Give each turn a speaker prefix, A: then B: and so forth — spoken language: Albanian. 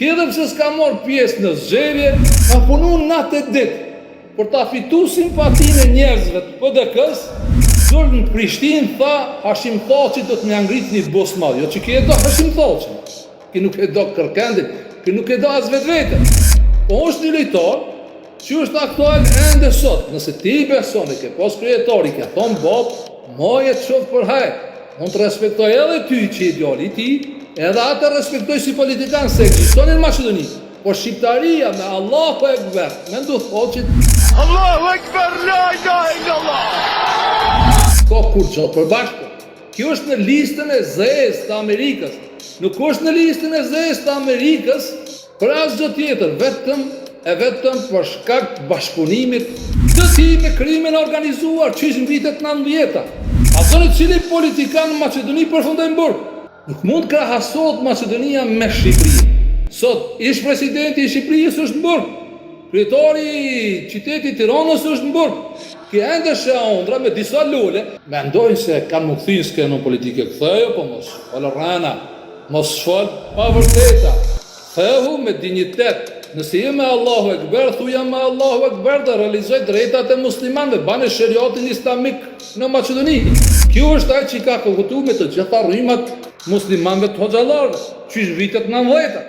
A: Edhe pse s'ka marrë pjesë në zgjedhje, ka punuar natë e ditë për ta fitu simpatinë e njerëzve të PDK-s. Dërë në Prishtinë tha Hashim Thaçi do të më ngrit një bos madh. Jo që ke do Hashim Thaçi, ki nuk e do Kërkendin, ki nuk e do as vetvete. Po është një lojtar që është aktual ende sot. Nëse ti beson e ke pas kryetari, ke thonë bab, moje të shoh për hajë. Unë të respektoj edhe ty që i djali ti, edhe atë respektoj si politikan se ekziston në Maqedoni. Po shqiptaria me Allahu Ekber, me ndu thoqit
B: Allahu Ekber, la ilaha illallah.
A: Ka kur gjotë përbashkë. Kjo është në listën e zezë të Amerikës. Nuk është në listën e zezë të Amerikës për asgjë tjetër, vetëm për shkak të bashkëpunimit të tij me krimin organizuar që ishte në vitet 90-ta. A zoni cili politikan në Maqedoni përfundoi në burg? Nuk mund krahasohet Maqedonia me Shqipërinë. Sot ish presidenti i Shqipërisë është në burg. Kryetari i qytetit Tiranës është në burg. Ki ende ëndra me disa lule, mendojnë se kanë më këthin s'ke në politike këthejo, po mos falë rana, mos falë pa vërteta. Thehu me dignitet. Nëse je me Allahu Ekber, thuja me Allahu Ekber dhe realizoj drejtat e muslimanëve, bane shariatin islamik në Maqedoni. Kjo është ai që ka kërkuar me të gjitha rrymat muslimanëve të hoxhallarëve, që vitet 90-ta.